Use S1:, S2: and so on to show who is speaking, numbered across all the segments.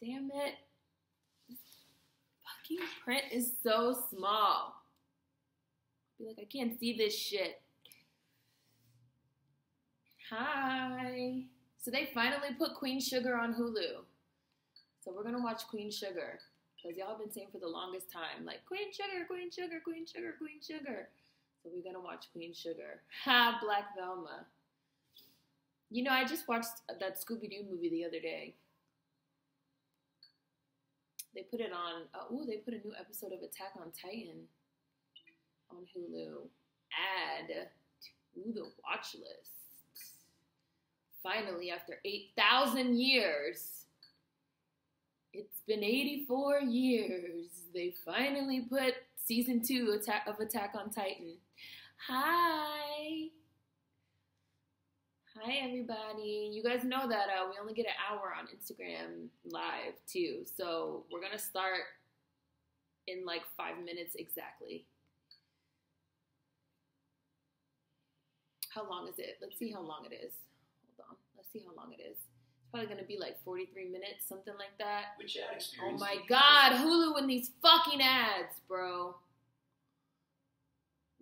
S1: damn it. This fucking print is so small. Be like, I can't see this shit. Hi. So they finally put Queen Sugar on Hulu. So we're gonna watch Queen Sugar. Because y'all have been saying for the longest time, like, Queen Sugar, Queen Sugar, Queen Sugar, Queen Sugar. So we're gonna watch Queen Sugar. Ha, Black Velma. You know, I just watched that Scooby-Doo movie the other day. They put it on, they put a new episode of Attack on Titan on Hulu. Add to the watch list. Finally, after 8,000 years, it's been 84 years, they finally put season 2 of Attack on Titan. Hi. Hi, everybody. You guys know that we only get an hour on Instagram Live, too. So we're going to start in like 5 minutes exactly. How long is it? Let's see how long it is. Hold on. Let's see how long it is. It's probably going to be like 43 minutes, something like that.
S2: Which ad experience?
S1: Oh my God, Hulu and these fucking ads, bro.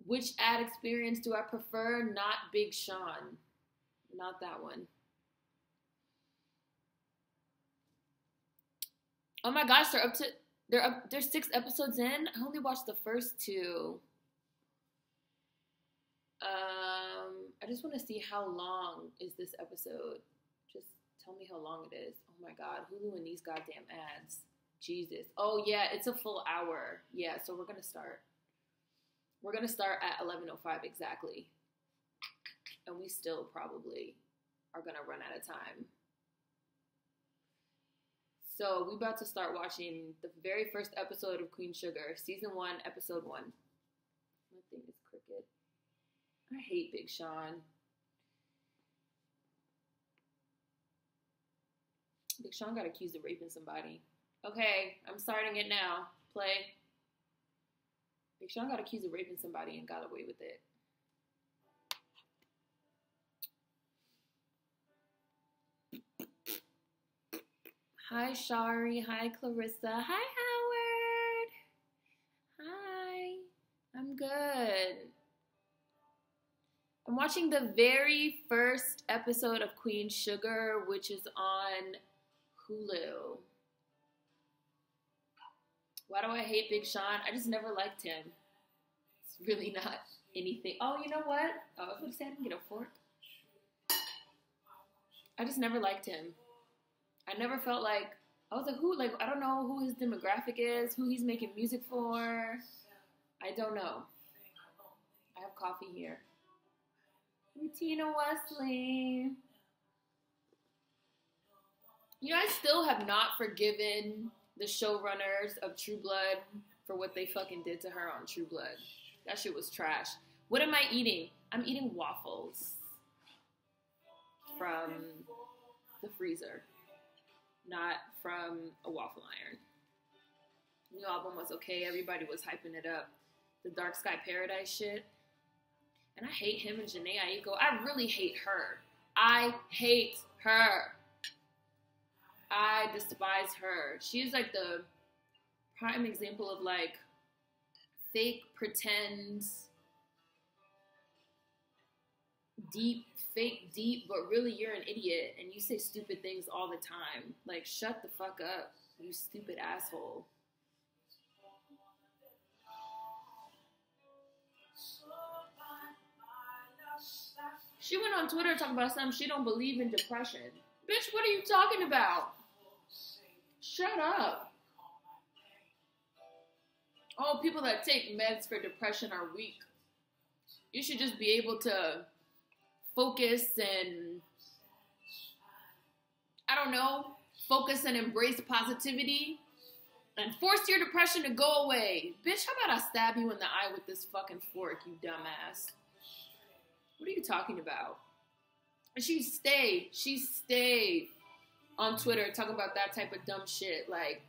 S1: Which ad experience do I prefer? Not Big Sean. Not that one. Oh my gosh, they're 6 episodes in. I only watched the first 2. I just want to see how long is this episode. Just tell me how long it is. Oh my God, Hulu and these goddamn ads. Jesus. Oh yeah, it's a full hour. Yeah, so we're gonna start. We're gonna start at 11:05 exactly. And we still probably are gonna run out of time. So we about to start watching the very first episode of Queen Sugar, season 1, episode 1. My thing is crooked. I hate Big Sean. Big Sean got accused of raping somebody. Okay, I'm starting it now. Play. Big Sean got accused of raping somebody and got away with it. Hi, Shari. Hi, Clarissa. Hi, Howard. Hi. I'm good. I'm watching the very first episode of Queen Sugar, which is on Hulu. Why do I hate Big Sean? I just never liked him. It's really not anything. Oh, you know what? Oh, I was going to say I didn't get a fork. I just never liked him. I never felt like, I was like, who, like, I don't know who his demographic is, who he's making music for. I don't know. I have coffee here. Tina Wesley. You know, I still have not forgiven the showrunners of True Blood for what they fucking did to her on True Blood. That shit was trash. What am I eating? I'm eating waffles from the freezer, not from a waffle iron. The new album was okay. Everybody was hyping it up. The Dark Sky Paradise shit. And I hate him and Janae Aiko. I really hate her. I hate her. I despise her. She's like the prime example of like fake, pretend, deep, fake, deep, but really you're an idiot and you say stupid things all the time. Like, shut the fuck up, you stupid asshole. She went on Twitter talking about something she don't believe in depression. Bitch, what are you talking about? Shut up. Oh, people that take meds for depression are weak. You should just be able to focus and, I don't know, focus and embrace positivity and force your depression to go away. Bitch, how about I stab you in the eye with this fucking fork, you dumbass? What are you talking about? And she stayed on Twitter talking about that type of dumb shit. Like,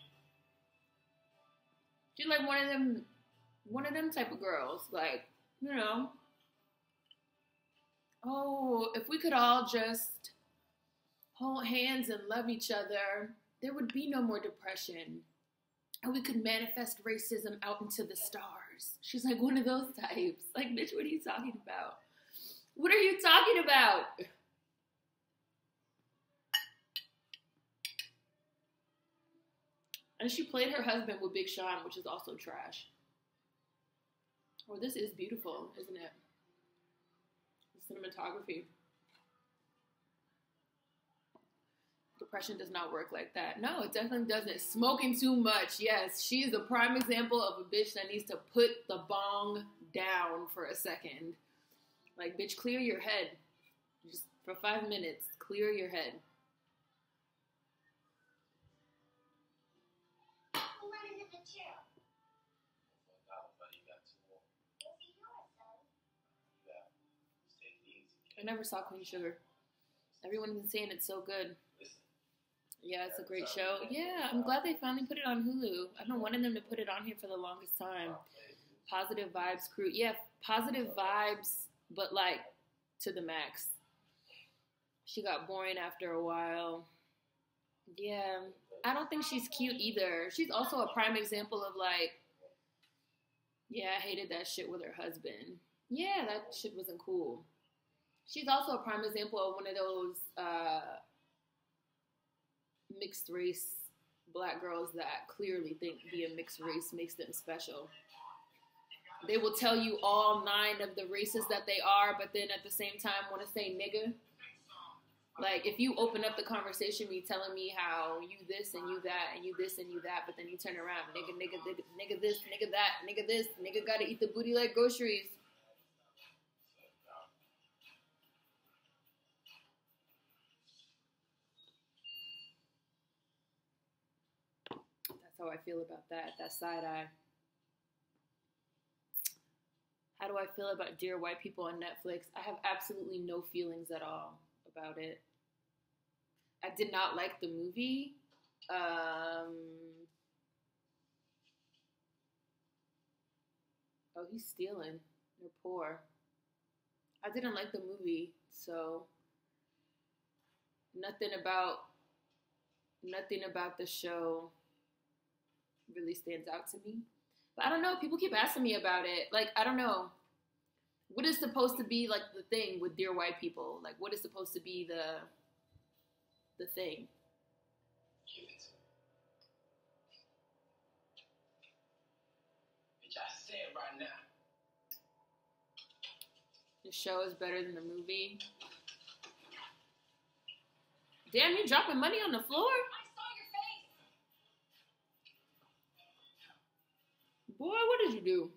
S1: she's like one of them type of girls. Like, you know, oh, if we could all just hold hands and love each other, there would be no more depression. And we could manifest racism out into the stars. She's like one of those types. Like, bitch, what are you talking about? What are you talking about? And she played her husband with Big Sean, which is also trash. Oh, this is beautiful, isn't it? The cinematography. Depression does not work like that. No, it definitely doesn't. Smoking too much. Yes, she is a prime example of a bitch that needs to put the bong down for a second. Like, bitch, clear your head. Just for 5 minutes, clear your head. I never saw Queen Sugar. Everyone's been saying it's so good. Yeah, it's a great show. Yeah, I'm glad they finally put it on Hulu. I've been wanting them to put it on here for the longest time. Positive Vibes Crew. Yeah, positive vibes, but like to the max. She got boring after a while. Yeah, I don't think she's cute either. She's also a prime example of like, yeah, I hated that shit with her husband. Yeah, that shit wasn't cool. She's also a prime example of one of those mixed race black girls that clearly think being mixed race makes them special. They will tell you all 9 of the races that they are, but then at the same time want to say nigga. Like, if you open up the conversation, me telling me how you this and you that and you this and you that, but then you turn around, nigga, nigga, nigga, nigga this, nigga that, nigga this, nigga gotta eat the booty like groceries. That's how I feel about that side eye. How do I feel about Dear White People on Netflix? I have absolutely no feelings at all about it. I did not like the movie. Oh, he's stealing. They're poor. I didn't like the movie, so nothing about the show really stands out to me. But I don't know. People keep asking me about it. Like, I don't know. What is supposed to be, like, the thing with Dear White People? Like, what is supposed to be the thing?
S2: Give it to me. Bitch, I said right now.
S1: The show is better than the movie. Damn, you dropping money on the floor? Boy, what did you do?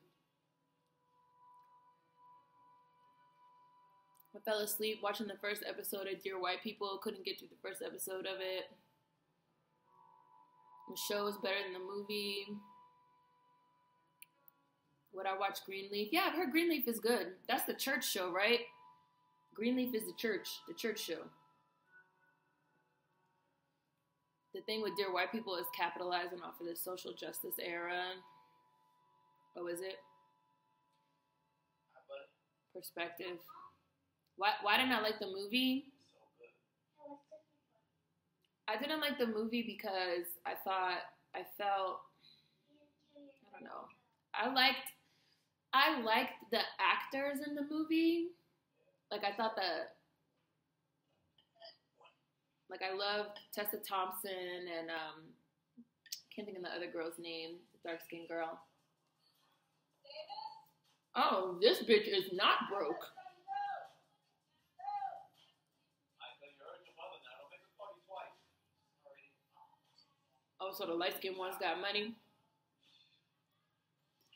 S1: I fell asleep watching the first episode of Dear White People. Couldn't get through the first episode of it. The show is better than the movie. Would I watch Greenleaf? Yeah, I've heard Greenleaf is good. That's the church show, right? Greenleaf is the church show. The thing with Dear White People is capitalizing off of the social justice era. Oh, is it? Perspective. Why didn't I like the movie? I didn't like the movie because I don't know. I liked the actors in the movie. Like, I thought I loved Tessa Thompson and can't think of the other girl's name, the dark skinned girl. Oh, this bitch is not broke. Oh, so the light-skinned ones got money?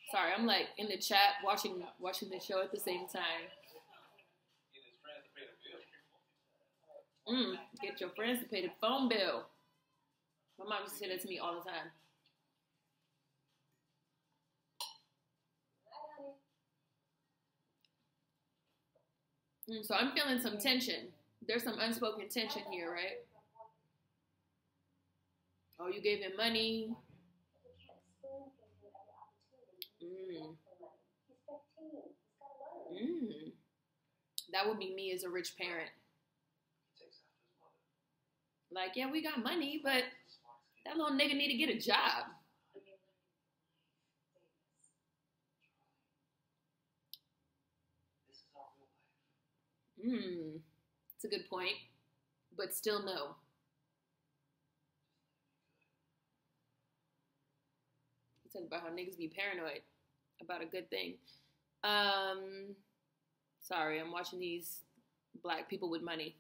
S1: Sorry, I'm like in the chat watching the show at the same time. Get your friends to pay the phone bill. My mom used to say that to me all the time. So I'm feeling some tension. There's some unspoken tension here, right? Oh, you gave him money. That would be me as a rich parent. Like, yeah, we got money, but That little nigga need to get a job. It's a good point. But still no. You talk about how niggas be paranoid about a good thing. Sorry, I'm watching these black people with money.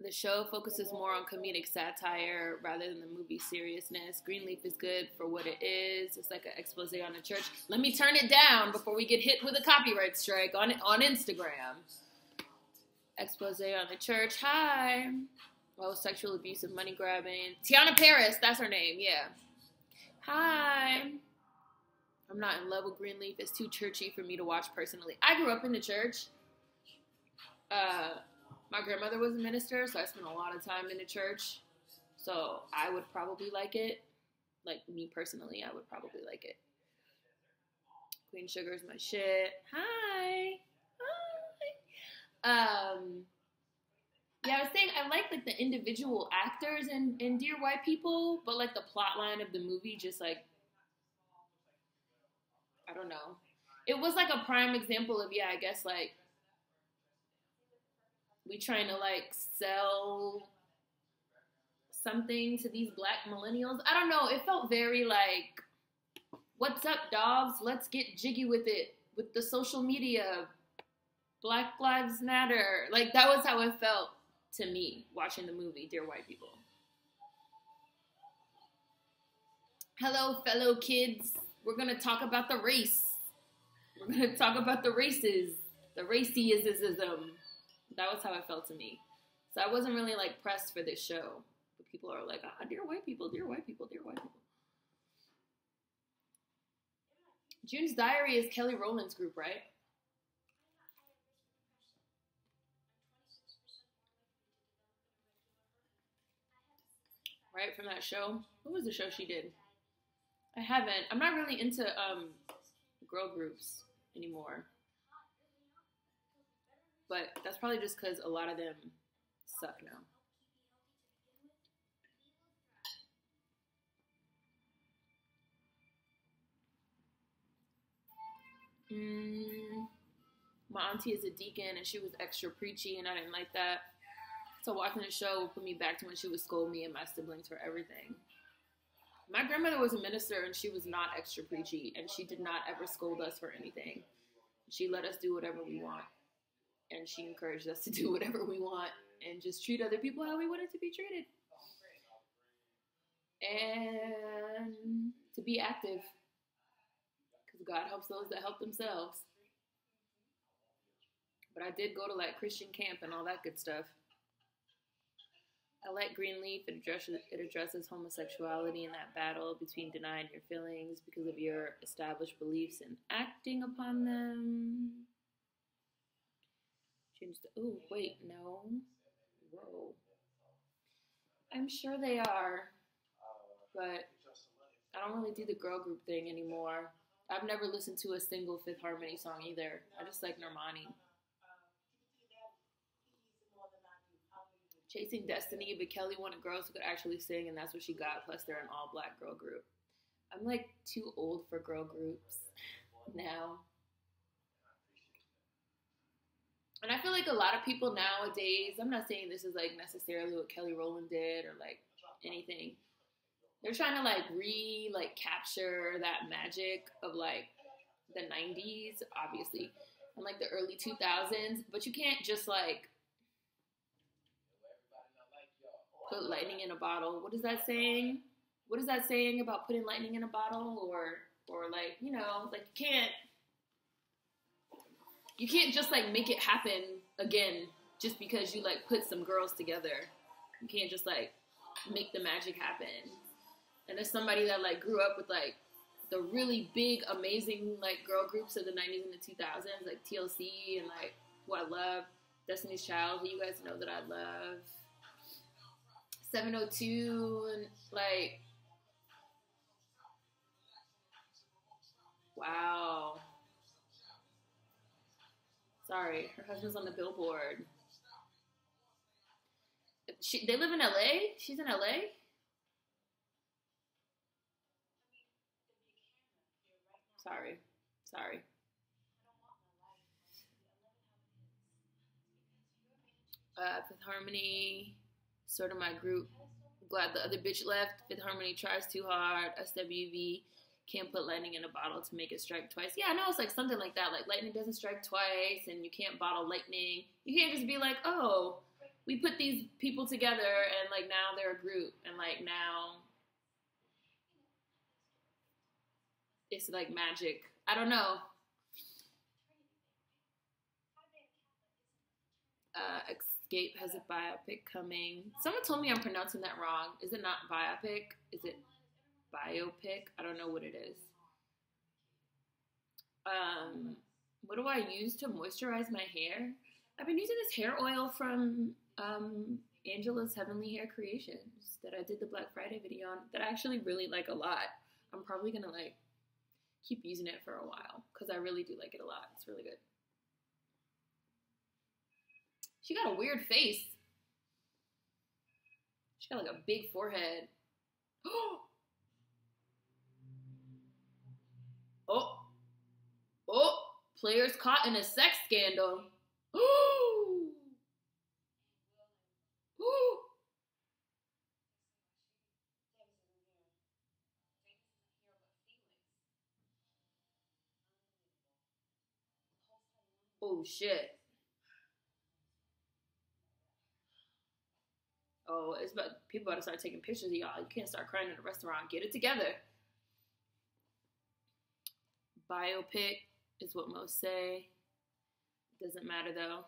S1: The show focuses more on comedic satire rather than the movie seriousness. Greenleaf is good for what it is. It's like an expose on the church. Let me turn it down before we get hit with a copyright strike on Instagram. Expose on the church. Hi. Oh, sexual abuse and money grabbing. Tiana Paris, that's her name. Yeah. Hi. I'm not in love with Greenleaf. It's too churchy for me to watch personally. I grew up in the church. My grandmother was a minister, so I spent a lot of time in the church. So I would probably like it. Like, me personally, I would probably like it. Queen Sugar's my shit. Hi. Hi. Yeah, I was saying I like the individual actors in Dear White People, but like the plot line of the movie just like, I don't know. It was like a prime example of, yeah, I guess like we trying to like sell something to these black millennials. I don't know. It felt very like, what's up, dogs? Let's get jiggy with it, with the social media. Black Lives Matter. Like, that was how it felt to me watching the movie Dear White People. Hello, fellow kids. We're going to talk about the race. We're going to talk about the races. The racism. That was how it felt to me. So I wasn't really, like, pressed for this show. But people are like, Dear White People, Dear White People, Dear White People. June's Diary is Kelly Rowland's group, right? Right, from that show. What was the show she did? I haven't. I'm not really into girl groups anymore. But that's probably just because a lot of them suck now. My auntie is a deacon and she was extra preachy and I didn't like that. So watching the show put me back to when she would scold me and my siblings for everything. My grandmother was a minister and she was not extra preachy and she did not ever scold us for anything. She let us do whatever we want and she encouraged us to do whatever we want and just treat other people how we wanted to be treated. And to be active because God helps those that help themselves. But I did go to like Christian camp and all that good stuff. I like Greenleaf. It addresses homosexuality and that battle between denying your feelings because of your established beliefs and acting upon them. Oh, wait, no. Whoa. I'm sure they are, but I don't really do the girl group thing anymore. I've never listened to a single Fifth Harmony song either. I just like Normani. Chasing Destiny, but Kelly wanted girls who could actually sing, and that's what she got. Plus, they're an all-black girl group. I'm, like, too old for girl groups now. And I feel like a lot of people nowadays, I'm not saying this is, like, necessarily what Kelly Rowland did or, like, anything. They're trying to, like, capture that magic of, like, the 90s, obviously, and, like, the early 2000s. But you can't just, like, put lightning in a bottle. What is that saying? What is that saying about putting lightning in a bottle? Or like, you know, like you can't just like make it happen again just because you like put some girls together. You can't just like make the magic happen. And as somebody that like grew up with like the really big, amazing like girl groups of the 90s and the 2000s, like TLC and like who I love, Destiny's Child, who you guys know that I love. 702 and like, wow. Sorry, her husband's on the billboard. They live in LA? She's in LA? Sorry. Fifth Harmony, sort of my group. Glad the other bitch left. Fifth Harmony tries too hard. SWV can't put lightning in a bottle to make it strike twice. Yeah, I know it's like something like that. Like lightning doesn't strike twice, and you can't bottle lightning. You can't just be like, oh, we put these people together, and like now they're a group, and like now it's like magic. I don't know. Escape has a biopic coming. Someone told me I'm pronouncing that wrong. Is it not biopic? Is it biopic? I don't know what it is. What do I use to moisturize my hair? I've been using this hair oil from Angela's Heavenly Hair Creations that I did the Black Friday video on that I actually really like a lot. I'm probably gonna like keep using it for a while because I really do like it a lot. It's really good. She got a weird face. She got like a big forehead. Oh, players caught in a sex scandal. Oh shit. Oh, it's about people about to start taking pictures of y'all. You can't start crying in a restaurant. Get it together. Biopic is what most say. Doesn't matter though.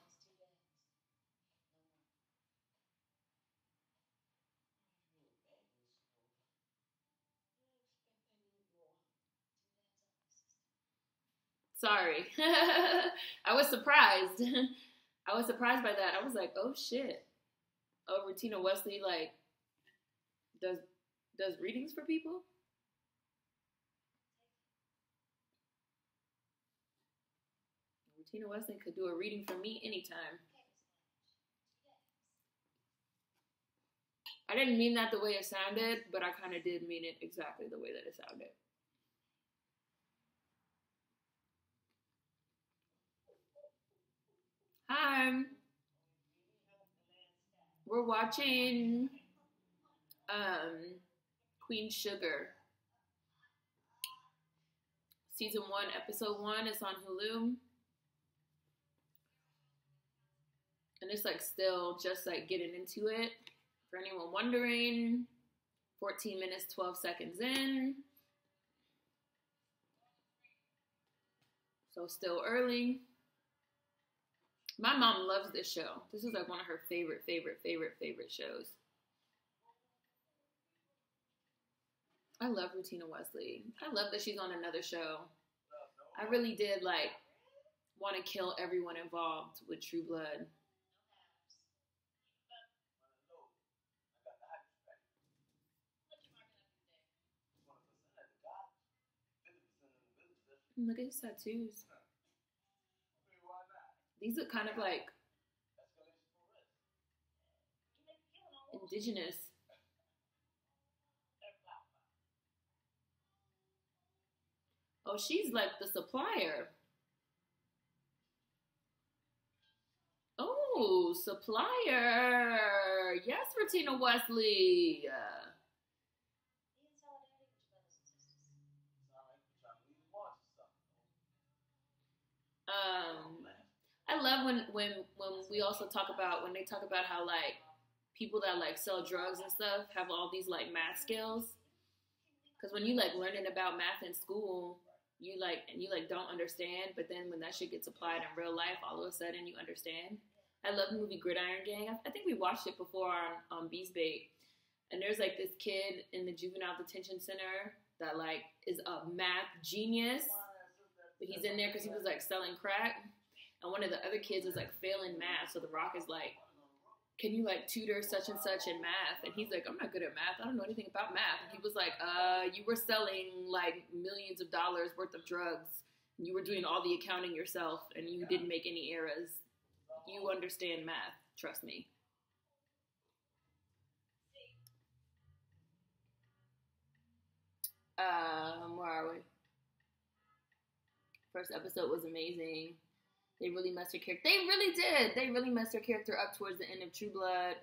S1: Sorry. I was surprised. I was surprised by that. I was like, oh shit. Oh, Rutina Wesley like does readings for people? Rutina Wesley could do a reading for me anytime. I didn't mean that the way it sounded, but I kind of did mean it exactly the way that it sounded. Hi. We're watching Queen Sugar. Season 1, episode 1 is on Hulu. And it's like still just like getting into it. For anyone wondering, 14 minutes, 12 seconds in. So still early. My mom loves this show. This is like one of her favorite shows. I love Rutina Wesley. I love that she's on another show. I really did like want to kill everyone involved with True Blood. Look at his tattoos. These look kind of like indigenous. Oh, she's like the supplier. Oh, supplier. Yes, Rutina Wesley. I love when we also talk about when they talk about how like people that like sell drugs and stuff have all these like math skills. Because when you like learning about math in school, you like don't understand, but then when that shit gets applied in real life, all of a sudden you understand. I love the movie Gridiron Gang. I think we watched it before on Bees Bait. And there's like this kid in the juvenile detention center that like is a math genius. But he's in there because he was like selling crack. And one of the other kids is like failing math. So The Rock is like, can you like tutor such and such in math? And he's like, I'm not good at math. I don't know anything about math. And he was like, you were selling like millions of dollars worth of drugs. You were doing all the accounting yourself and you didn't make any errors. You understand math. Trust me. Where are we? First episode was amazing. They really messed her character. They really did. They really messed her character up towards the end of True Blood.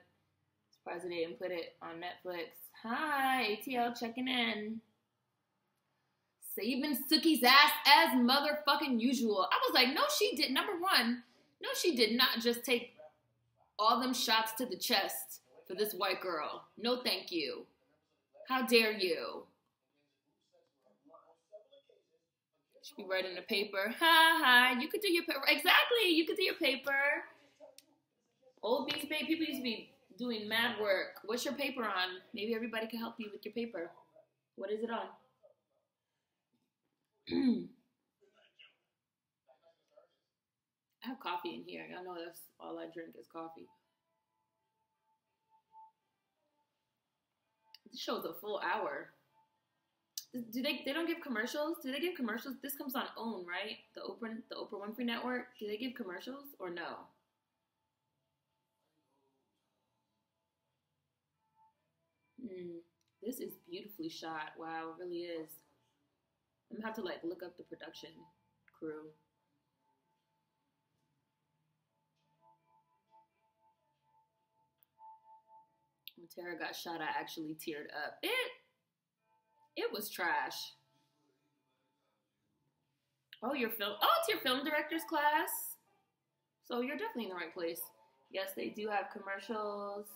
S1: Surprised they didn't put it on Netflix. Hi, ATL checking in. Saving Suki's ass as motherfucking usual. I was like, no, she did. Number one, no, she did not just take all them shots to the chest for this white girl. No, thank you. How dare you? Should be writing a paper. Ha. You could do your paper. Exactly. You could do your paper. Old beats, babe. People used to be doing mad work. What's your paper on? Maybe everybody can help you with your paper. What is it on? I have coffee in here. I know that's all I drink is coffee. This show's a full hour. Do they don't give commercials? Do they give commercials? This comes on OWN, right? The Oprah Winfrey Network. Do they give commercials or no? This is beautifully shot. Wow, it really is. I'm gonna have to like look up the production crew. When Tara got shot, I actually teared up. It was trash. Oh, it's your film director's class. So you're definitely in the right place. Yes, they do have commercials.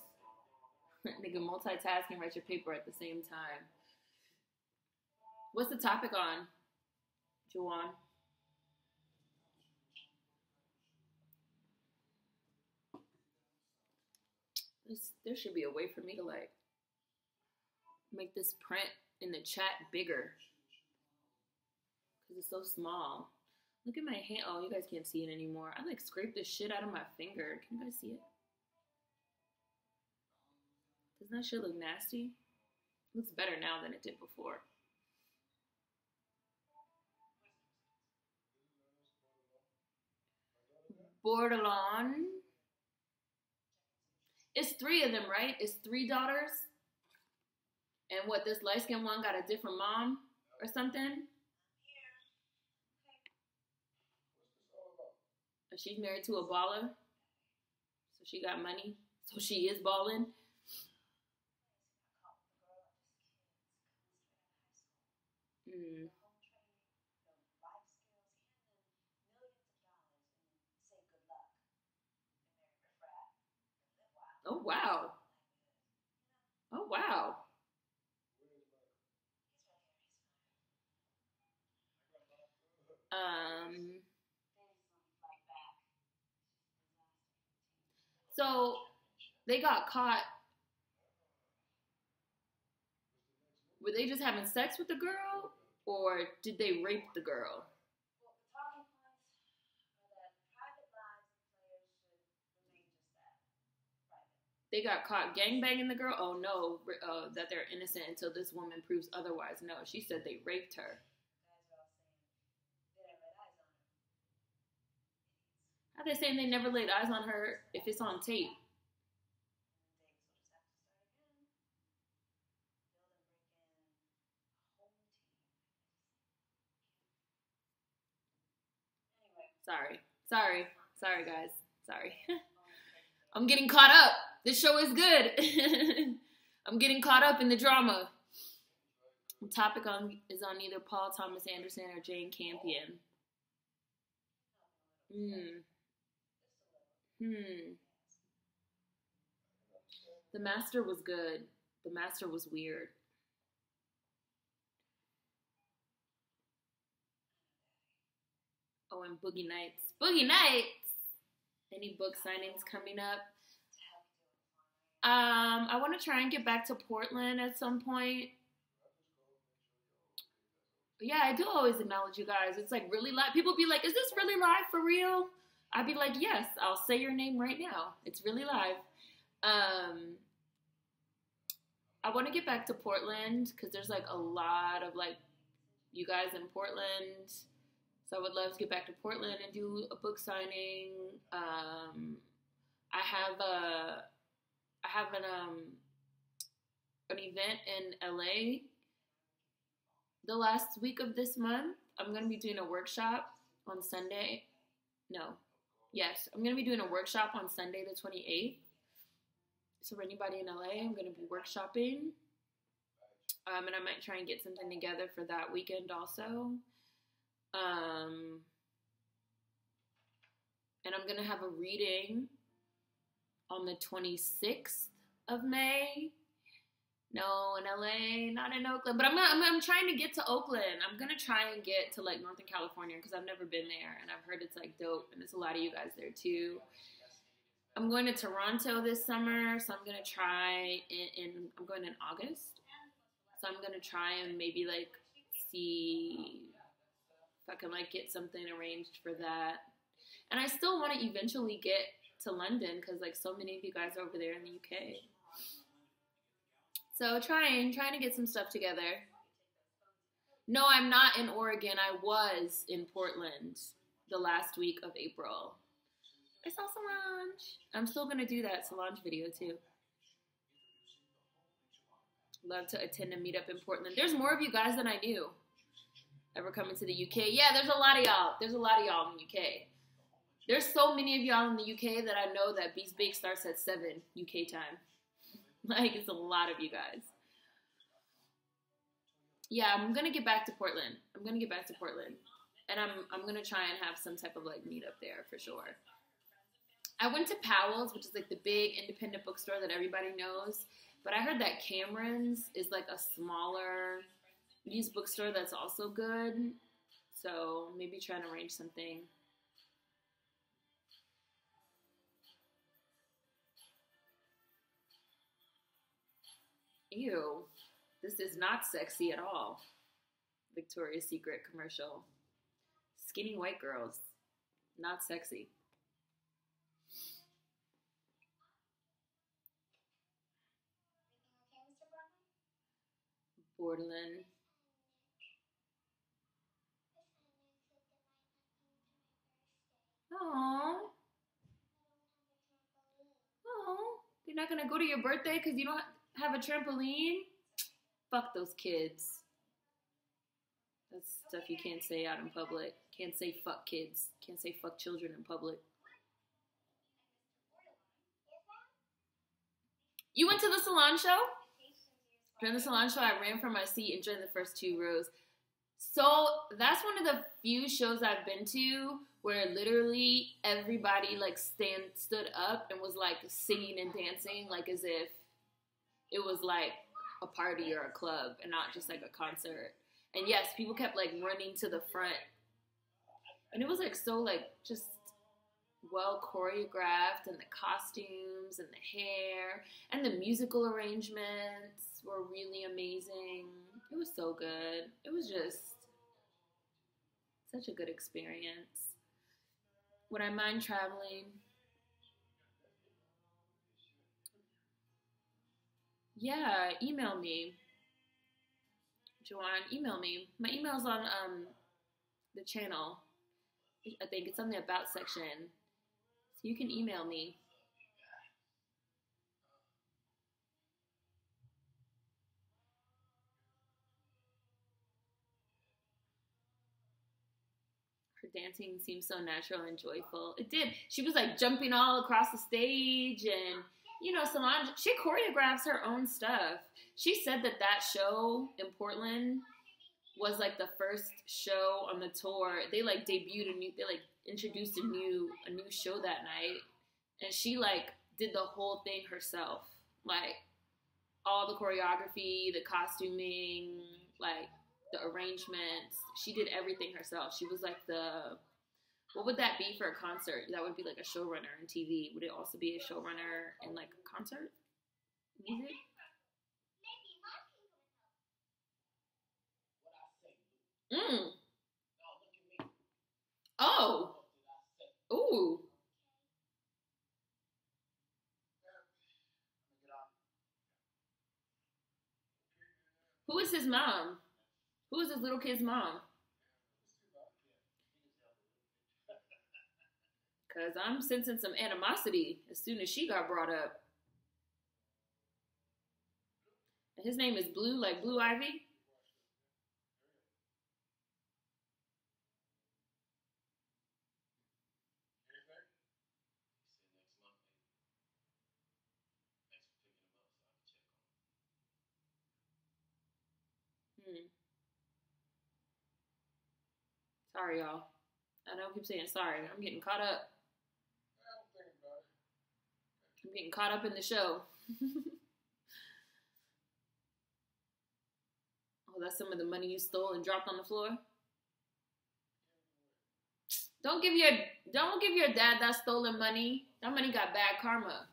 S1: They can multitask and write your paper at the same time. What's the topic on, Juwan? There should be a way for me to like make this print in the chat bigger because it's so small. Look at my hand. Oh, you guys can't see it anymore. I like scraped the shit out of my finger. Can you guys see it? Doesn't that shit look nasty? It looks better now than it did before. Bordelon. It's 3 of them, right? It's 3 daughters. And what, this light-skinned one got a different mom or something? And she's married to a baller. So she got money. So she is balling. Oh, wow. Oh, wow. So they got caught. Were they just having sex with the girl, or did they rape the girl? They got caught gangbanging the girl? Oh no, that they're innocent until this woman proves otherwise. No, she said they raped her. How they saying they never laid eyes on her if it's on tape? Sorry guys. Sorry. I'm getting caught up. This show is good. I'm getting caught up in the drama. The topic is on either Paul Thomas Anderson or Jane Campion. The Master was good. The Master was weird. Oh, and Boogie Nights. Boogie Nights! Any book signings coming up? I want to try and get back to Portland at some point. Yeah, I do always acknowledge you guys. It's like really live. People be like, is this really live for real? I'd be like, yes, I'll say your name right now. It's really live. I want to get back to Portland because there's like a lot of like you guys in Portland. So I would love to get back to Portland and do a book signing. I have an event in LA the last week of this month, I'm going to be doing a workshop on Sunday. No. Yes, I'm going to be doing a workshop on Sunday the 28th. So for anybody in LA, I'm going to be workshopping. And I might try and get something together for that weekend also. And I'm going to have a reading on the 26th of May. No, in LA, not in Oakland. But I'm trying to get to Oakland. I'm going to try and get to, like, Northern California because I've never been there. And I've heard it's, like, dope. And there's a lot of you guys there, too. I'm going to Toronto this summer. So I'm going to try I'm going in August. So I'm going to try and maybe, like, see if I can, like, get something arranged for that. And I still want to eventually get to London because, like, so many of you guys are over there in the UK. So trying to get some stuff together. No, I'm not in Oregon. I was in Portland the last week of April. I saw Solange. I'm still going to do that Solange video too. Love to attend a meetup in Portland. There's more of you guys than I knew ever coming to the UK. Yeah, there's a lot of y'all. There's a lot of y'all in the UK. There's so many of y'all in the UK that I know that Beast Bake starts at 7 UK time. Like, it's a lot of you guys. Yeah, I'm going to get back to Portland. And I'm going to try and have some type of, like, meetup there for sure. I went to Powell's, which is, like, the big independent bookstore that everybody knows. But I heard that Cameron's is, like, a smaller used bookstore that's also good. So maybe try and arrange something. Ew, this is not sexy at all. Victoria's Secret commercial. Skinny white girls, not sexy. Borderland. Aww. You're not gonna go to your birthday because you don't have a trampoline? Fuck those kids. That's stuff you can't say out in public. Can't say fuck kids. Can't say fuck children in public. You went to the salon show? During the salon show, I ran from my seat and joined the first 2 rows. So that's one of the few shows I've been to where literally everybody like stood up and was like singing and dancing like as if it was like a party or a club and not just like a concert. And yes, people kept like running to the front. And it was like so like just well choreographed, and the costumes and the hair and the musical arrangements were really amazing. It was so good. It was just such a good experience. Would I mind traveling? Yeah, email me. Joanne, email me. My email's on the channel. I think it's on the About section. So you can email me. Her dancing seemed so natural and joyful. It did. She was like jumping all across the stage, and you know, Solange, she choreographs her own stuff. She said that that show in Portland was like the first show on the tour. They like debuted they like introduced a new show that night, and she like did the whole thing herself, like all the choreography, the costuming, like the arrangements. She did everything herself. She was like what would that be for a concert? That would be like a showrunner in TV. Would it also be a showrunner in like a concert music? Oh. Ooh. Who is his mom? Who is this little kid's mom? Because I'm sensing some animosity as soon as she got brought up. And his name is Blue, like Blue Ivy? Sorry, y'all. I don't keep saying sorry. I'm getting caught up. I'm getting caught up in the show. Oh, that's some of the money you stole and dropped on the floor. Don't give your dad that stolen money. That money got bad karma.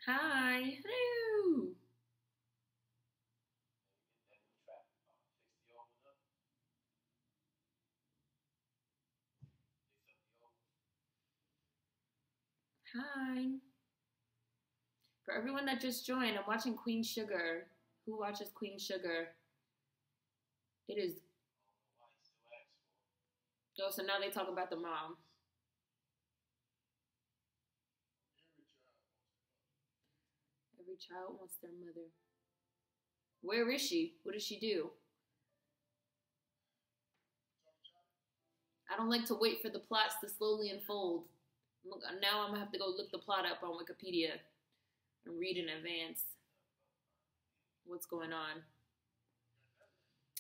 S1: Hi. Hello. Hi. For everyone that just joined, I'm watching Queen Sugar. Who watches Queen Sugar? It is. Oh, so now they talk about the mom. Every child wants their mother. Where is she? What does she do? I don't like to wait for the plots to slowly unfold. Look, now I'm gonna have to go look the plot up on Wikipedia and read in advance what's going on.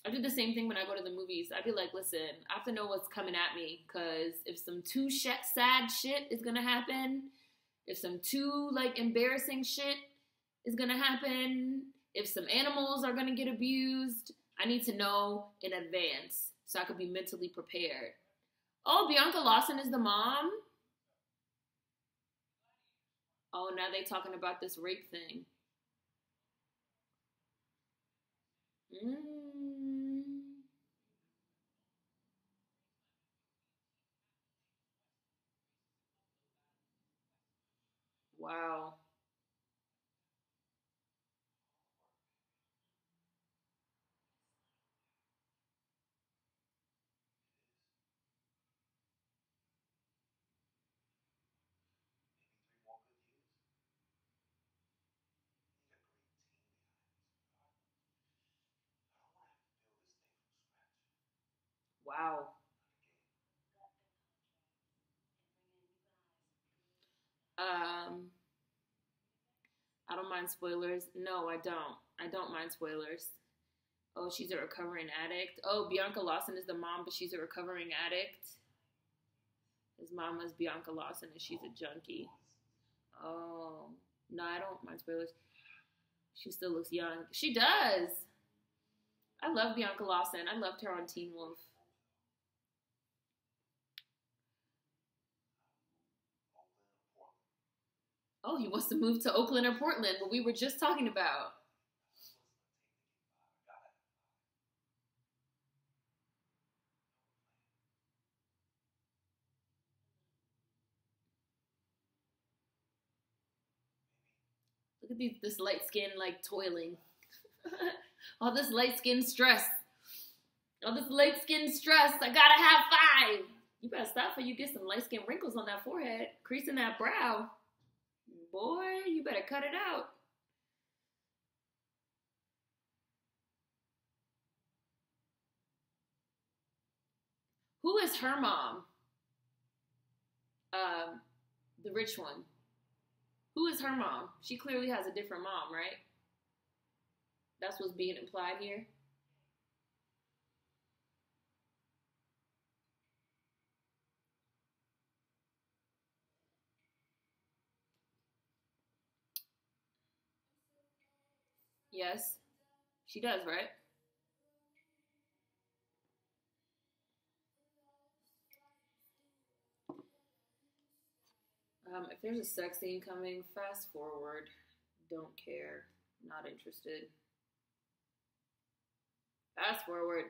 S1: I do the same thing when I go to the movies. I'd be like, listen, I have to know what's coming at me, because if some too sad shit is gonna happen, if some too like embarrassing shit is gonna happen, if some animals are gonna get abused, I need to know in advance so I could be mentally prepared. Oh, Bianca Lawson is the mom? Oh, now they talking about this rape thing. Wow. Wow. I don't mind spoilers. No, I don't. I don't mind spoilers. Oh, she's a recovering addict. Oh, Bianca Lawson is the mom, but she's a recovering addict. His mom was Bianca Lawson and she's a junkie. Oh. No, I don't mind spoilers. She still looks young. She does. I love Bianca Lawson. I loved her on Teen Wolf. Oh, he wants to move to Oakland or Portland, what we were just talking about. Look at this light skin like toiling. All this light skin stress. All this light skin stress. I gotta have 5. You better stop before you get some light skin wrinkles on that forehead, creasing that brow. Boy, you better cut it out. Who is her mom? The rich one. Who is her mom? She clearly has a different mom, right? That's what's being implied here. Yes, she does, right? If there's a sex scene coming, fast forward. Don't care. Not interested. Fast forward.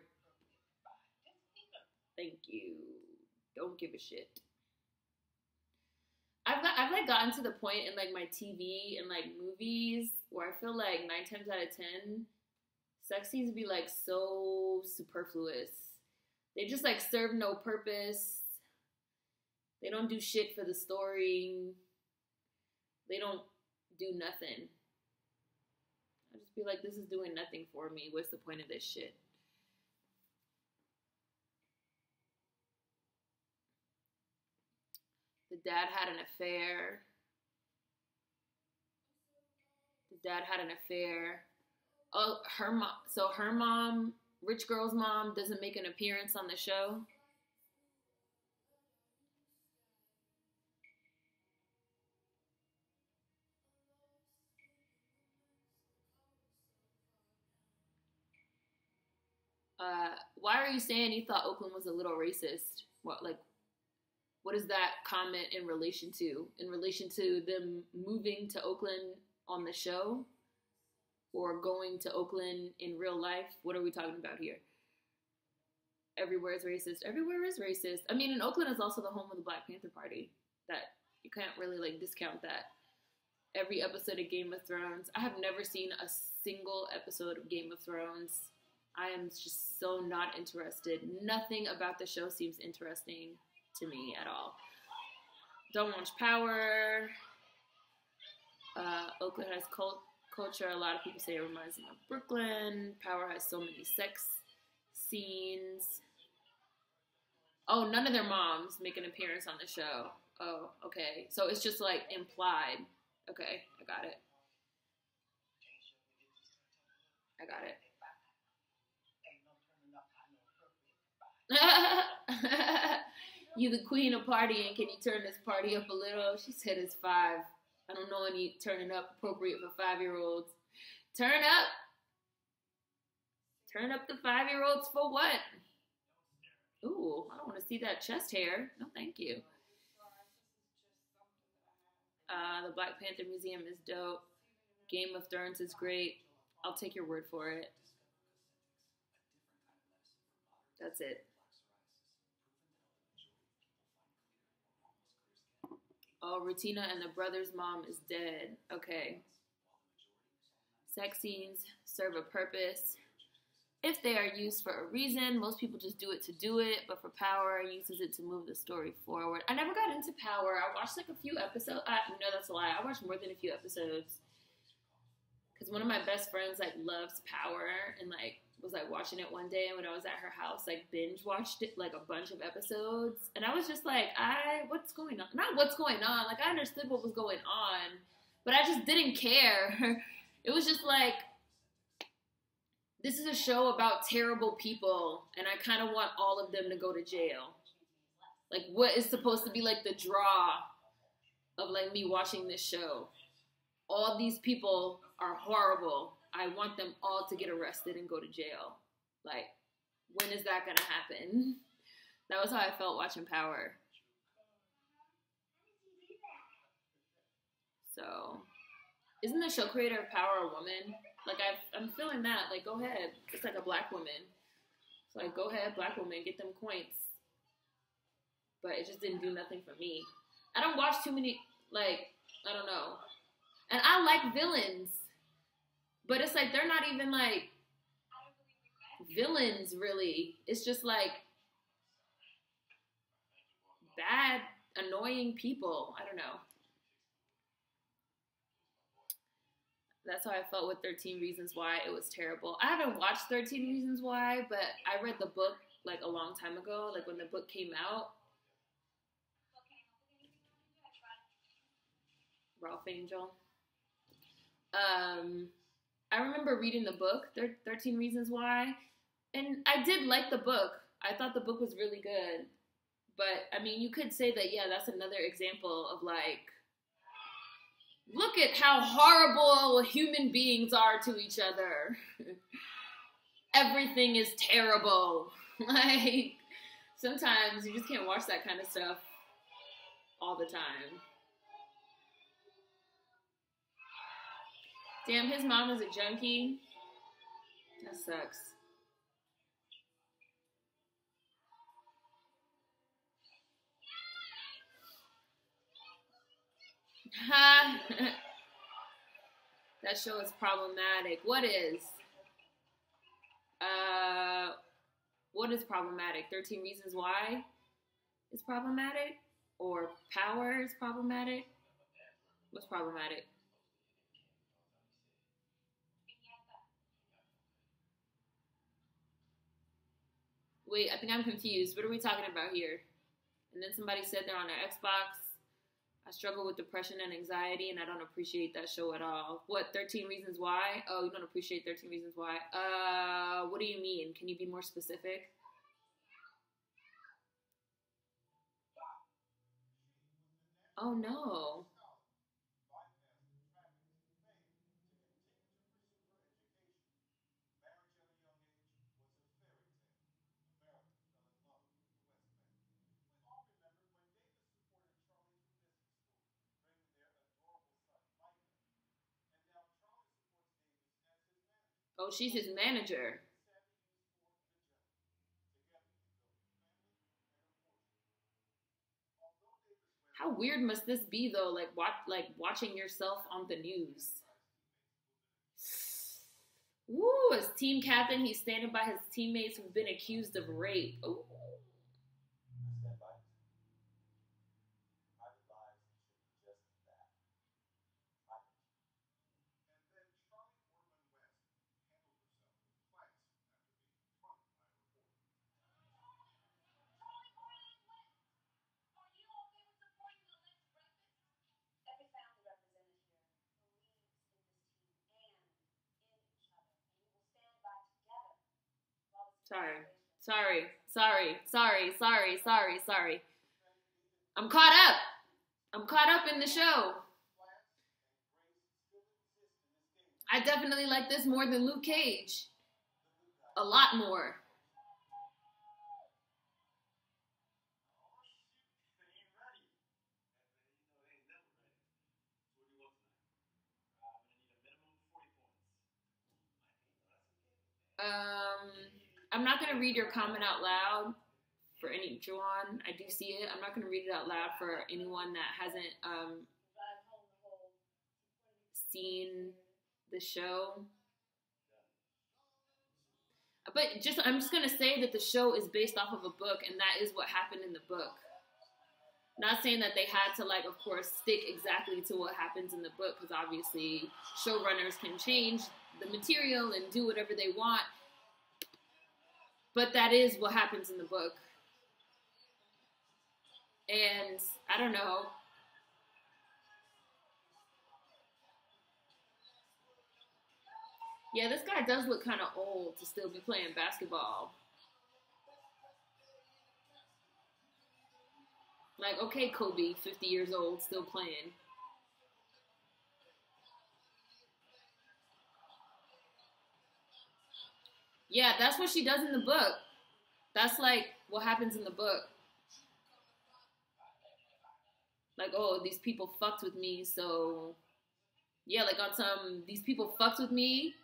S1: Thank you. Don't give a shit. I've like gotten to the point in like my TV and like movies where I feel like 9 times out of 10, sex scenes be like so superfluous. They just like serve no purpose. They don't do shit for the story. They don't do nothing. I just be like, this is doing nothing for me. What's the point of this shit? dad had an affair. The dad had an affair. Oh, her mom. So her mom, rich girl's mom, doesn't make an appearance on the show. Why are you saying you thought Oakland was a little racist? What is that comment in relation to? In relation to them moving to Oakland on the show? Or going to Oakland in real life? What are we talking about here? Everywhere is racist. Everywhere is racist. I mean, and Oakland is also the home of the Black Panther Party. That, you can't really, like, discount that. Every episode of Game of Thrones. I have never seen a single episode of Game of Thrones. I am just so not interested. Nothing about the show seems interesting to me at all. Don't watch Power. Oakland has culture. A lot of people say it reminds them of Brooklyn. Power has so many sex scenes. Oh, none of their moms make an appearance on the show. Oh, okay. So it's just like implied. Okay, I got it. I got it. You the queen of partying. Can you turn this party up a little? She said it's 5. I don't know any turning up appropriate for 5-year-olds. Turn up. Turn up the 5-year-olds for what? Ooh, I don't want to see that chest hair. No, thank you. The Black Panther Museum is dope. Game of Thrones is great. I'll take your word for it. That's it. Oh, Rutina and the brother's mom is dead. Okay. Sex scenes serve a purpose. If they are used for a reason, most people just do it to do it, but for Power, uses it to move the story forward. I never got into Power. I watched like a few episodes. No, that's a lie. I watched more than a few episodes. Because one of my best friends like loves Power and like was like watching it one day, and when I was at her house, like binge watched it like a bunch of episodes, and I was just like, what's going on? Not what's going on. Like I understood what was going on, but I just didn't care. It was just like, this is a show about terrible people, and I kind of want all of them to go to jail. Like, what is supposed to be like the draw of like me watching this show? All these people are horrible. I want them all to get arrested and go to jail. Like, when is that gonna happen? That was how I felt watching Power. So, isn't the show creator of Power a woman? Like, I'm feeling that. Like, go ahead. It's like a black woman. So, like, go ahead, black woman, get them coins. But it just didn't do nothing for me. I don't watch too many, like, I don't know. And I like villains. But it's like, they're not even, like, villains, really. It's just, like, bad, annoying people. I don't know. That's how I felt with 13 Reasons Why. It was terrible. I haven't watched 13 Reasons Why, but I read the book, like, a long time ago, like, when the book came out. Ralph Angel. I remember reading the book, 13 Reasons Why, and I did like the book. I thought the book was really good. But, I mean, you could say that, yeah, that's another example of, like, look at how horrible human beings are to each other. Everything is terrible. Like, sometimes you just can't watch that kind of stuff all the time. Damn, his mom is a junkie. That sucks. Ha! That show is problematic. What is? What is problematic? 13 Reasons Why is problematic? Or Power is problematic? What's problematic? Wait, I think I'm confused. What are we talking about here? And then somebody said they're on their Xbox. I struggle with depression and anxiety, and I don't appreciate that show at all. What, 13 Reasons Why? Oh, you don't appreciate 13 Reasons Why? What do you mean? Can you be more specific? Oh, no. Oh, she's his manager. How weird must this be though? Watching yourself on the news. Woo! As team captain, he's standing by his teammates who've been accused of rape. Ooh. Sorry. Sorry. I'm caught up. I'm caught up in the show. I definitely like this more than Luke Cage. A lot more. I'm not gonna read your comment out loud for any Juwan. I do see it. I'm not gonna read it out loud for anyone that hasn't seen the show. But I'm just gonna say that the show is based off of a book, and that is what happened in the book. Not saying that they had to, like, of course, stick exactly to what happens in the book, because obviously showrunners can change the material and do whatever they want. But that is what happens in the book. And I don't know. Yeah, this guy does look kind of old to still be playing basketball. Like, okay, Kobe, 50 years old, still playing. Yeah, that's what she does in the book. That's like what happens in the book. Like, oh, these people fucked with me, so yeah, like on some, these people fucked with me,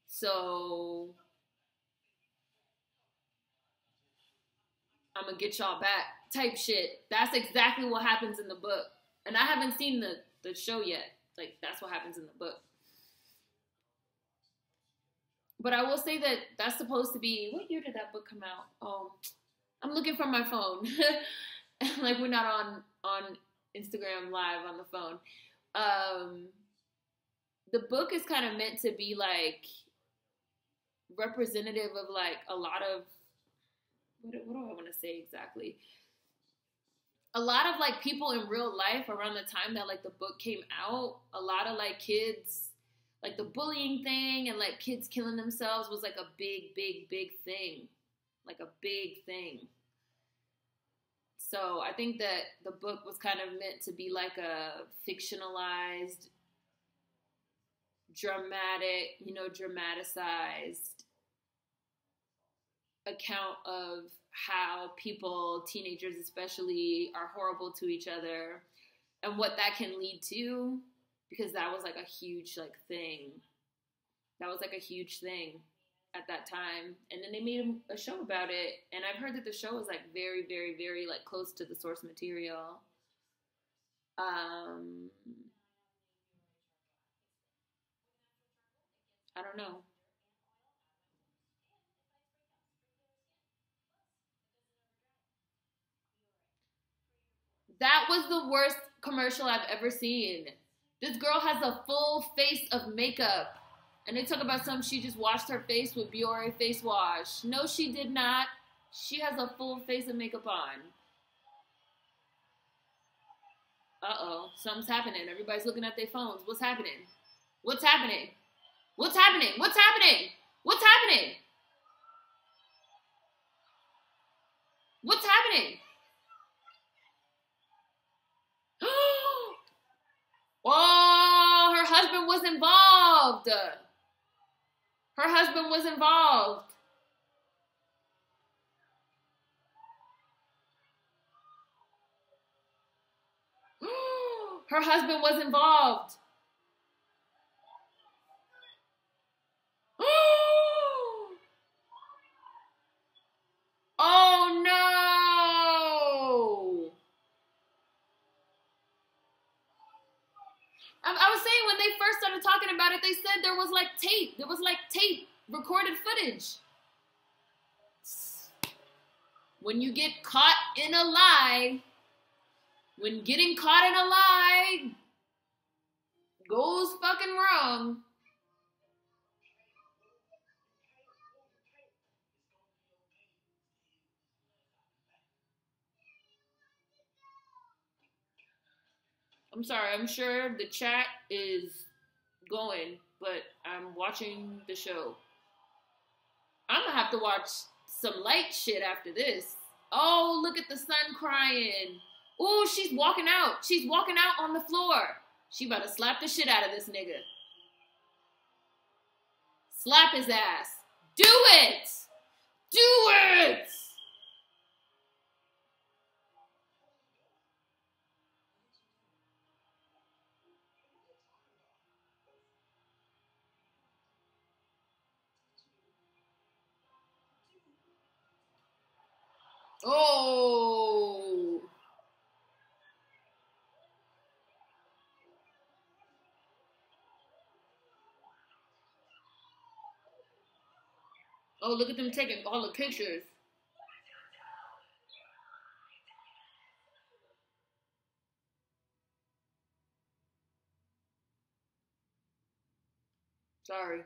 S1: so I'm gonna get y'all back type shit. That's exactly what happens in the book. And I haven't seen the show yet. Like, that's what happens in the book. But I will say that that's supposed to be, what year did that book come out? I'm looking from my phone. Like, we're not on Instagram live on the phone. The book is kind of meant to be like representative of like a lot of, what do I want to say exactly? A lot of like people in real life around the time that like the book came out, a lot of like kids, like the bullying thing and like kids killing themselves was like a big thing. Like a big thing. So I think that the book was kind of meant to be like a fictionalized, dramatic, dramatized account of how people, teenagers especially, are horrible to each other and what that can lead to, because that was like a huge like thing. That was like a huge thing at that time. And then they made a show about it, and I've heard that the show is like very like close to the source material. I don't know. That was the worst commercial I've ever seen. This girl has a full face of makeup. And they talk about she just washed her face with Biore face wash. No, she did not. She has a full face of makeup on. Uh-oh. Something's happening. Everybody's looking at their phones. What's happening? What's happening? What's happening? What's happening? What's happening? What's happening? Oh, her husband was involved. Her husband was involved. Her husband was involved. Oh no! I was saying when they first started talking about it, they said there was like tape. There was like tape, recorded footage. When you get caught in a lie, when getting caught in a lie goes fucking wrong. I'm sorry, I'm sure the chat is going, but I'm watching the show. I'm gonna have to watch some light shit after this. Oh, look at the son crying. Oh, she's walking out. She's walking out on the floor. She about to slap the shit out of this nigga. Slap his ass. Do it! Do it! Oh! Oh, look at them taking all the pictures. Sorry.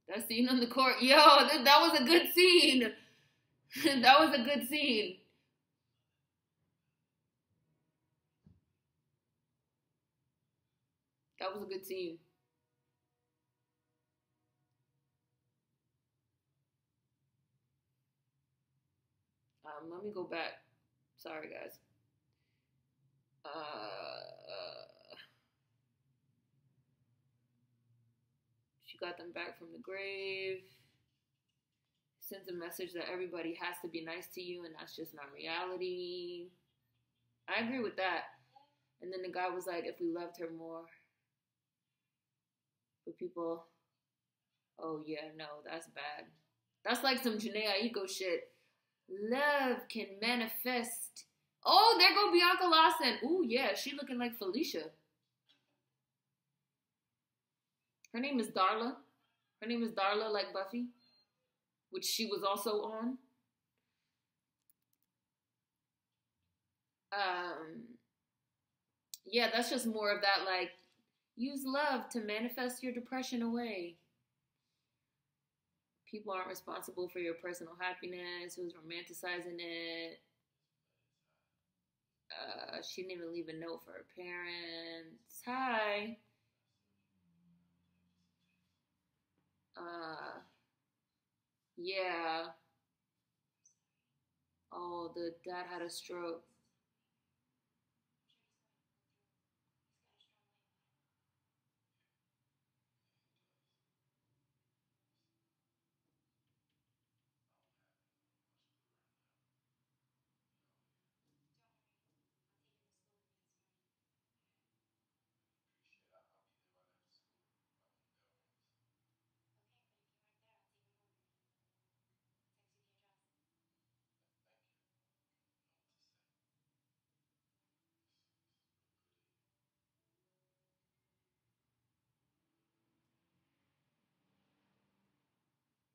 S1: That scene on the court. Yo, that was a good scene. That was a good scene. That was a good scene. Let me go back. Sorry, guys. She got them back from the grave. Sends a message that everybody has to be nice to you, and that's just not reality. I agree with that. And then the guy was like, if we loved her more. But people, oh yeah, no, that's bad. That's like some Janae Aiko shit. Love can manifest. Oh, there go Bianca Lawson. Ooh, yeah, she looking like Felicia. Her name is Darla. Her name is Darla, like Buffy, which she was also on. Yeah, that's just more of that, like, use love to manifest your depression away. People aren't responsible for your personal happiness. Who's romanticizing it? She didn't even leave a note for her parents. Hi. Yeah. Oh, the dad had a stroke.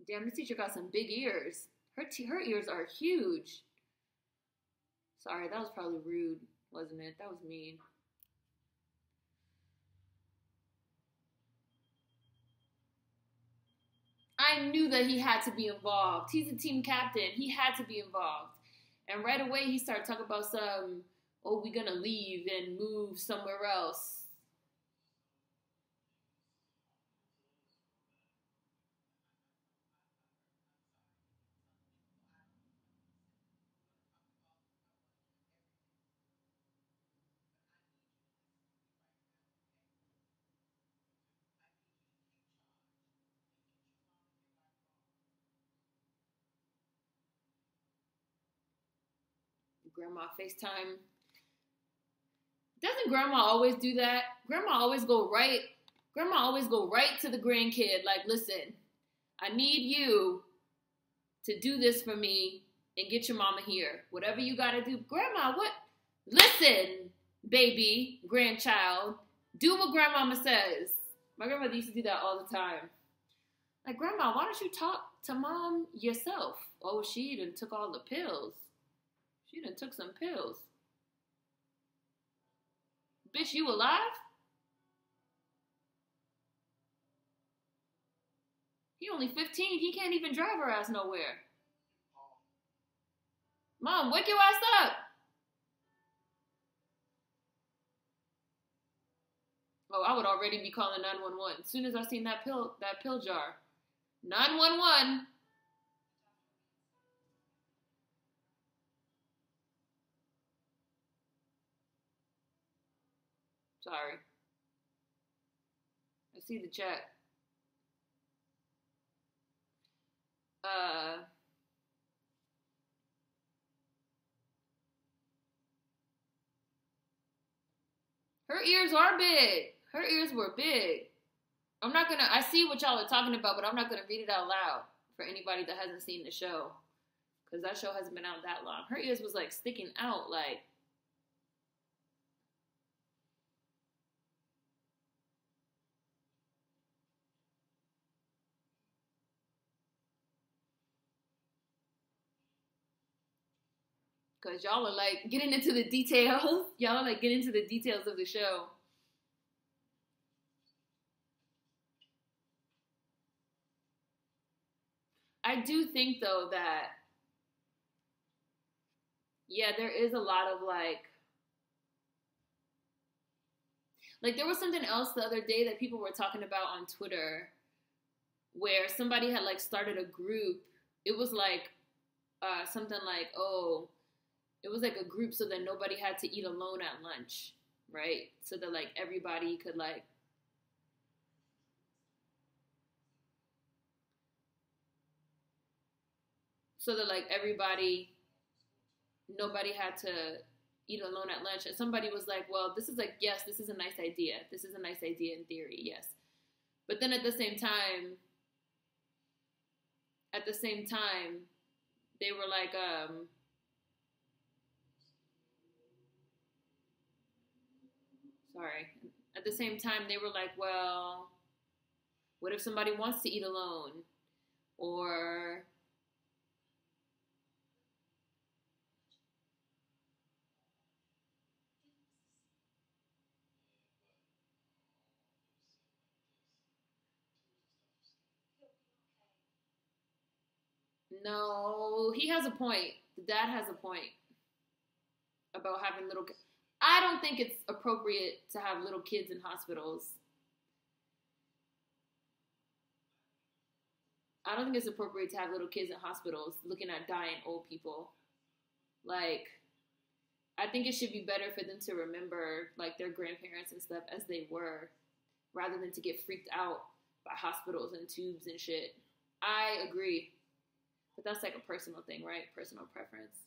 S1: Damn, this teacher got some big ears. Her ears are huge. Sorry, that was probably rude, wasn't it? That was mean. I knew that he had to be involved. He's a team captain. He had to be involved. And right away he started talking about some, oh, we gonna leave and move somewhere else. Grandma FaceTime. Doesn't grandma always do that? Grandma always go right to the grandkid, like, listen, I need you to do this for me and get your mama here. Whatever you gotta do. Grandma, what? Listen, baby, grandchild, do what grandmama says. My grandmother used to do that all the time. Like, grandma, why don't you talk to mom yourself? Oh, she done took all the pills. She done took some pills. Bitch, you alive? He only 15. He can't even drive her ass nowhere. Mom, wake your ass up. Oh, I would already be calling 911 as soon as I seen that pill jar. 911. Sorry. I see the chat. Her ears are big. Her ears were big. I see what y'all are talking about, but I'm not gonna read it out loud for anybody that hasn't seen the show. Because that show hasn't been out that long. Her ears was like sticking out like. Because y'all are like getting into the details. Y'all are like getting into the details of the show. I do think though that, yeah, there is a lot of like there was something else the other day that people were talking about on Twitter where somebody had like started a group. It was like something like, oh, it was like a group so that nobody had to eat alone at lunch, right? So that like everybody could like. So that like nobody had to eat alone at lunch. And somebody was like, well, this is like, yes, this is a nice idea. This is a nice idea in theory, yes. But then at the same time, they were like, sorry. At the same time, they were like, well, what if somebody wants to eat alone? Or no, he has a point. The dad has a point about having little kids. I don't think it's appropriate to have little kids in hospitals. I don't think it's appropriate to have little kids in hospitals looking at dying old people. Like, I think it should be better for them to remember like their grandparents and stuff as they were, rather than to get freaked out by hospitals and tubes and shit. I agree. But that's like a personal thing, right? Personal preference.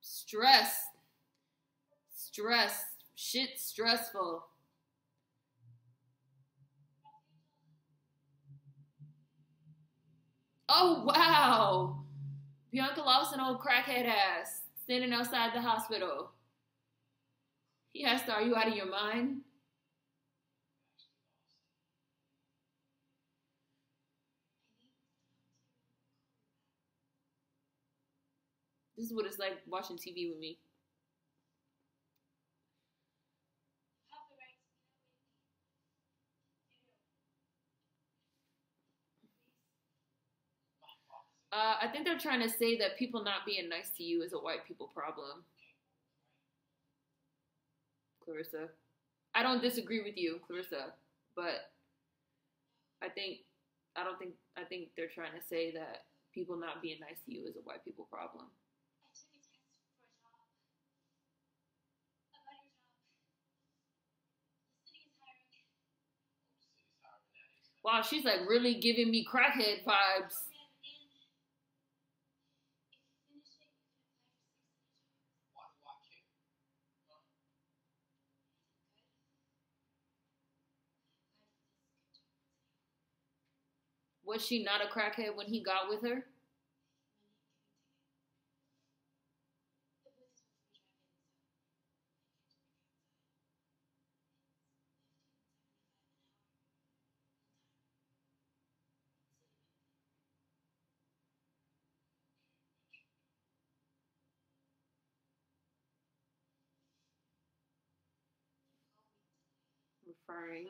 S1: Stress. Stress. Shit stressful. Oh, wow. Bianca lost an old crackhead ass standing outside the hospital. He asked, "Are you out of your mind?" This is what it's like watching TV with me. I think they're trying to say that people not being nice to you is a white people problem. Clarissa, I don't disagree with you, Clarissa, but I think they're trying to say that people not being nice to you is a white people problem. Wow, she's like really giving me crackhead vibes. Was she not a crackhead when he got with her? Referring.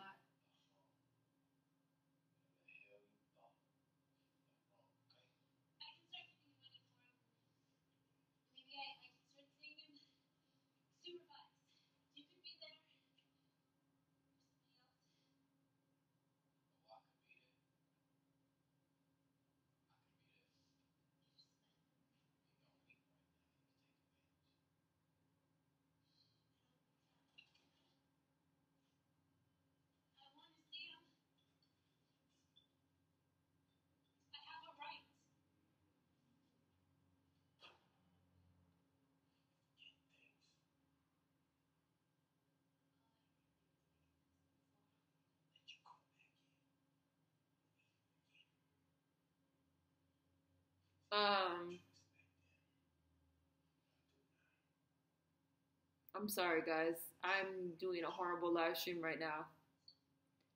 S1: I'm sorry, guys. I'm doing a horrible live stream right now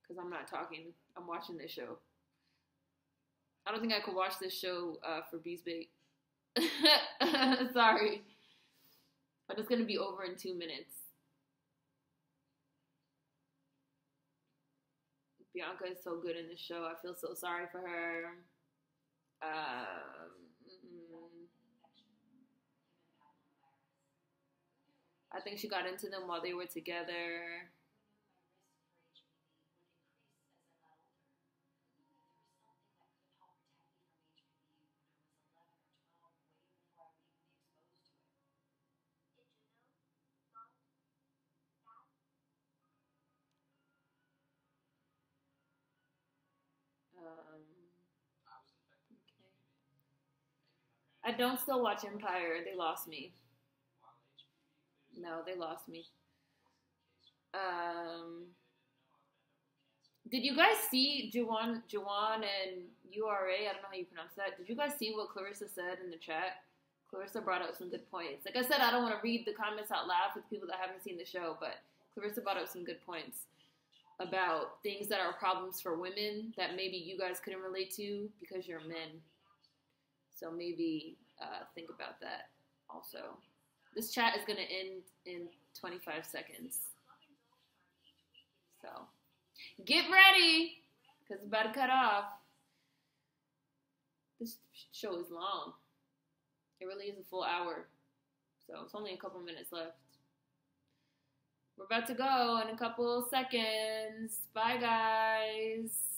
S1: because I'm not talking. I'm watching this show. I don't think I could watch this show for Bees Bait. Sorry. But it's going to be over in 2 minutes. Bianca is so good in this show. I feel so sorry for her. I think she got into them while they were together. Okay. I don't still watch Empire. They lost me. No, they lost me. Did you guys see Juwan and URA? I don't know how you pronounce that. Did you guys see what Clarissa said in the chat? Clarissa brought up some good points. Like I said, I don't want to read the comments out loud for the people that haven't seen the show, but Clarissa brought up some good points about things that are problems for women that maybe you guys couldn't relate to because you're men. So maybe think about that also. This chat is going to end in 25 seconds. So get ready because it's about to cut off. This show is long. It really is a full hour. So it's only a couple minutes left. We're about to go in a couple seconds. Bye, guys.